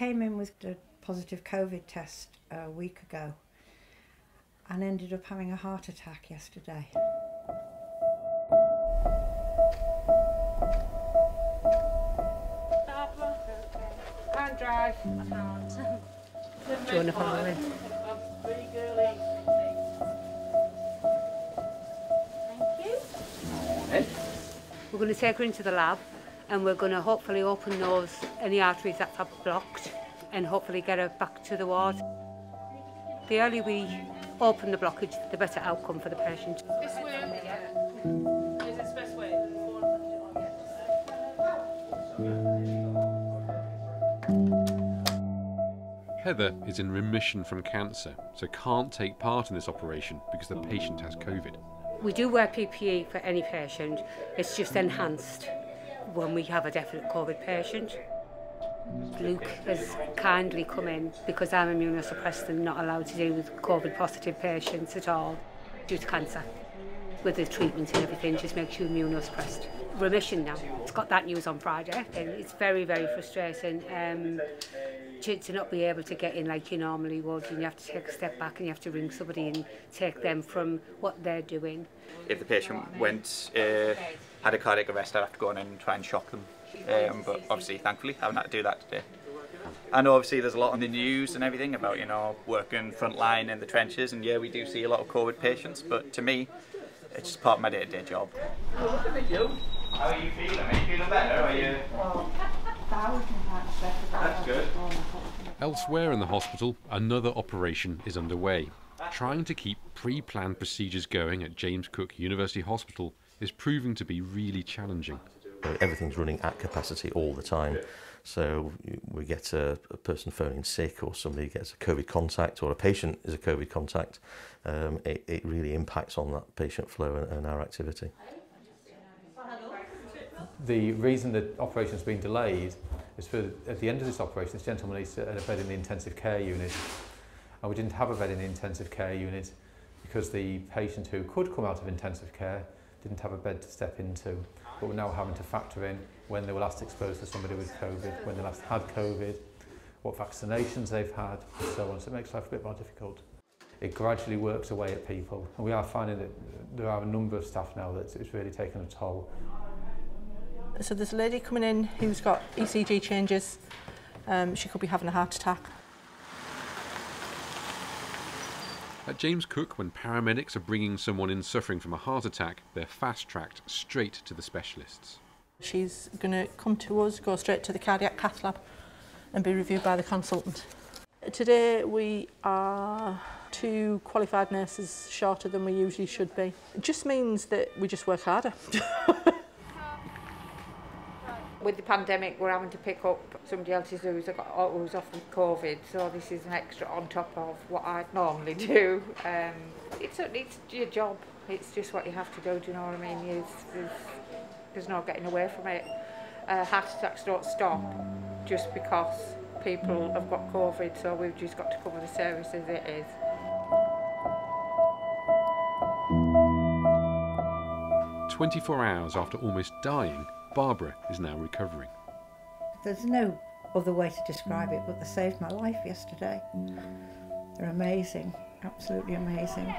came in with a positive COVID test a week ago and ended up having a heart attack yesterday. Can't drive. I can't. Do you want to follow in? Thank you. We're going to take her into the lab and we're going to hopefully open any arteries that are blocked and hopefully get her back to the ward. The earlier we open the blockage, the better outcome for the patient. This way. Is this best way? Heather is in remission from cancer, so can't take part in this operation because the patient has COVID. We do wear PPE for any patient, it's just enhanced when we have a definite COVID patient. Luke has kindly come in because I'm immunosuppressed and not allowed to deal with COVID positive patients at all due to cancer. With the treatment and everything, just makes you immunosuppressed. Remission now. It's got that news on Friday and it's very, very frustrating to not be able to get in like you normally would, and you have to take a step back and you have to ring somebody and take them from what they're doing. If the patient had a cardiac arrest, I'd have to go in and try and shock them. But obviously, thankfully, I haven't had to do that today. I know obviously there's a lot on the news and everything about, you know, working front line in the trenches, and yeah, we do see a lot of COVID patients, but to me, it's just part of my day-to-day job. Oh, look at you. How are you feeling? Are you feeling better? Are you? That's good. Elsewhere in the hospital, another operation is underway. Trying to keep pre-planned procedures going at James Cook University Hospital is proving to be really challenging. Everything's running at capacity all the time. So we get a person phoning sick, or somebody gets a COVID contact, or a patient is a COVID contact. It really impacts on that patient flow and our activity. The reason that operation has been delayed is at the end of this operation, this gentleman is at a bed in the intensive care unit, and we didn't have a bed in the intensive care unit because the patient who could come out of intensive care didn't have a bed to step into. But we're now having to factor in when they were last exposed to somebody with COVID, when they last had COVID, what vaccinations they've had, and so on. So it makes life a bit more difficult. It gradually works away at people, and we are finding that there are a number of staff now that it's really taken a toll. So there's a lady coming in who's got ECG changes. She could be having a heart attack. At James Cook, when paramedics are bringing someone in suffering from a heart attack, they're fast-tracked straight to the specialists. She's going to come to us, go straight to the cardiac cath lab and be reviewed by the consultant. Today we are 2 qualified nurses shorter than we usually should be. It just means that we just work harder. With the pandemic, we're having to pick up somebody else who's off with COVID, so this is an extra on top of what I'd normally do. It's your job. It's just what you have to do. Do you know what I mean? There's no getting away from it. Heart attacks don't stop just because people have got COVID, so we've just got to cover the service as it is. "24 hours after almost dying, Barbara is now recovering. There's no other way to describe it, but they saved my life yesterday. They're amazing, absolutely amazing.